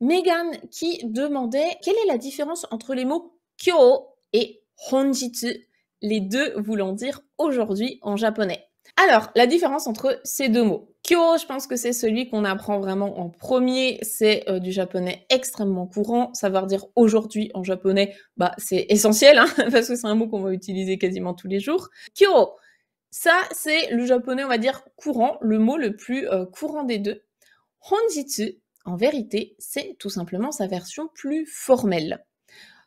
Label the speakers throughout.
Speaker 1: Megan qui demandait quelle est la différence entre les mots kyo et honjitsu, les deux voulant dire aujourd'hui en japonais. Alors, la différence entre ces deux mots. Kyo, je pense que c'est celui qu'on apprend vraiment en premier, c'est du japonais extrêmement courant. Savoir dire aujourd'hui en japonais, bah, c'est essentiel, hein, parce que c'est un mot qu'on va utiliser quasiment tous les jours. Kyo, ça, c'est le japonais, on va dire, courant, le mot le plus courant des deux. Honjitsu, en vérité, c'est tout simplement sa version plus formelle.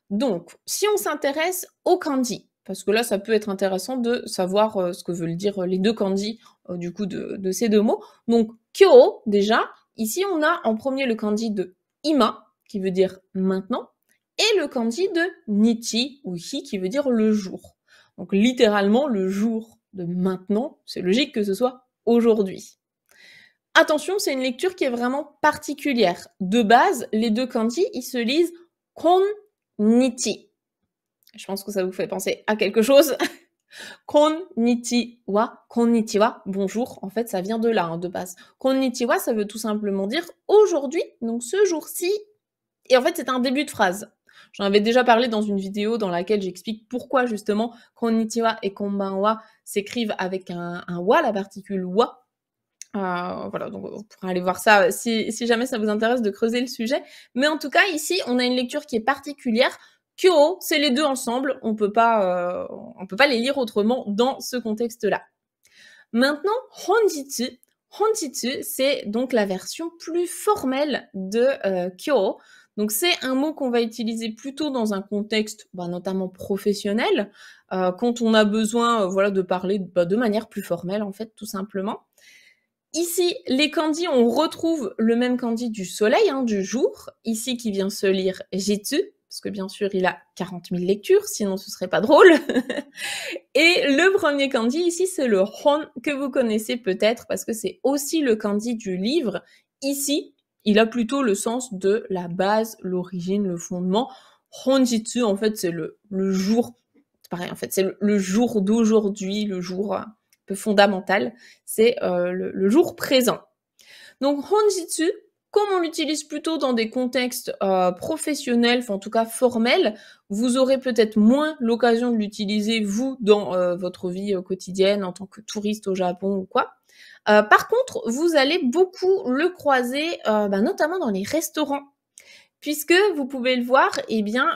Speaker 1: Donc, si on s'intéresse au kanji, parce que là, ça peut être intéressant de savoir ce que veulent dire les deux kanji, du coup, de ces deux mots. Donc, kyo, déjà, ici, on a en premier le kanji de ima, qui veut dire maintenant, et le kanji de nichi, ou hi, qui veut dire le jour. Donc, littéralement, le jour de maintenant, c'est logique que ce soit aujourd'hui. Attention, c'est une lecture qui est vraiment particulière. De base, les deux kanji, ils se lisent konnichi. Je pense que ça vous fait penser à quelque chose. Konnichiwa, bonjour. En fait, ça vient de là, hein, de base. Konnichiwa, ça veut tout simplement dire aujourd'hui, donc ce jour-ci. Et en fait, c'est un début de phrase. J'en avais déjà parlé dans une vidéo dans laquelle j'explique pourquoi justement konnichiwa et konbanwa s'écrivent avec un wa, la particule wa. Voilà, donc vous pourrez aller voir ça si jamais ça vous intéresse de creuser le sujet. Mais en tout cas, ici, on a une lecture qui est particulière. Kyo, c'est les deux ensemble. On peut pas les lire autrement dans ce contexte-là. Maintenant, honjitsu. Honjitsu, c'est donc la version plus formelle de kyo. Donc c'est un mot qu'on va utiliser plutôt dans un contexte, notamment professionnel, quand on a besoin, voilà, de parler de manière plus formelle, en fait, tout simplement. Ici, les kanji, on retrouve le même kanji du soleil, hein, du jour, ici qui vient se lire jitsu, parce que bien sûr, il a 40 000 lectures, sinon ce serait pas drôle. Et le premier kanji ici, c'est le hon, que vous connaissez peut-être, parce que c'est aussi le kanji du livre. Ici, il a plutôt le sens de la base, l'origine, le fondement. Honjitsu, en fait, c'est le jour, c'est pareil, en fait, c'est le jour d'aujourd'hui, le jour peu fondamental, c'est le jour présent. Donc honjitsu, comme on l'utilise plutôt dans des contextes professionnels, enfin en tout cas formels, vous aurez peut-être moins l'occasion de l'utiliser vous dans votre vie quotidienne en tant que touriste au Japon ou quoi. Par contre, vous allez beaucoup le croiser, notamment dans les restaurants. Puisque vous pouvez le voir, eh bien,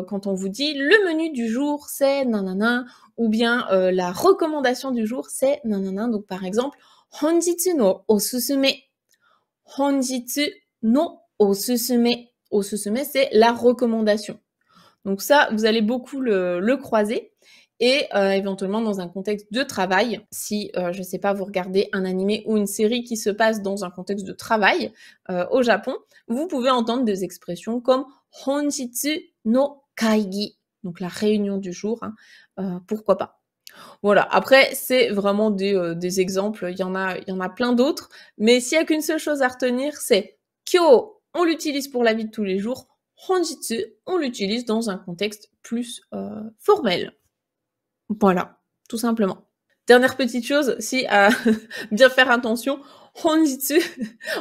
Speaker 1: quand on vous dit le menu du jour, c'est nanana, ou bien la recommandation du jour, c'est nanana. Donc, par exemple, honjitsu no osusume. Honjitsu no osusume. Osusume, c'est la recommandation. Donc ça, vous allez beaucoup le croiser. Et éventuellement dans un contexte de travail, si, je sais pas, vous regardez un animé ou une série qui se passe dans un contexte de travail au Japon, vous pouvez entendre des expressions comme honjitsu no kaigi, donc la réunion du jour, hein, pourquoi pas. Voilà, après c'est vraiment des exemples, il y en a plein d'autres, mais s'il y a qu'une seule chose à retenir, c'est kyo, on l'utilise pour la vie de tous les jours, honjitsu, on l'utilise dans un contexte plus formel. Voilà, tout simplement. Dernière petite chose, si à bien faire attention, honjitsu,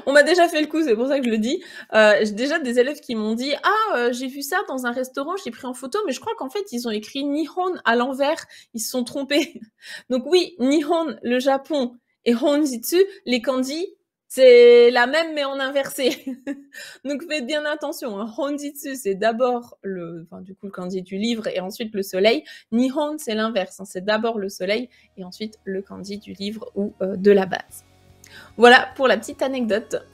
Speaker 1: on m'a déjà fait le coup, c'est pour ça que je le dis. J'ai déjà des élèves qui m'ont dit: «Ah, j'ai vu ça dans un restaurant, j'ai pris en photo, mais je crois qu'en fait, ils ont écrit Nihon à l'envers, ils se sont trompés». Donc oui, Nihon, le Japon, et honjitsu, les kanji, c'est la même mais en inversé. Donc faites bien attention, hein. Honjitsu, c'est d'abord le kanji du livre et ensuite le soleil. Nihon, c'est l'inverse, hein. C'est d'abord le soleil et ensuite le kanji du livre ou de la base. Voilà pour la petite anecdote.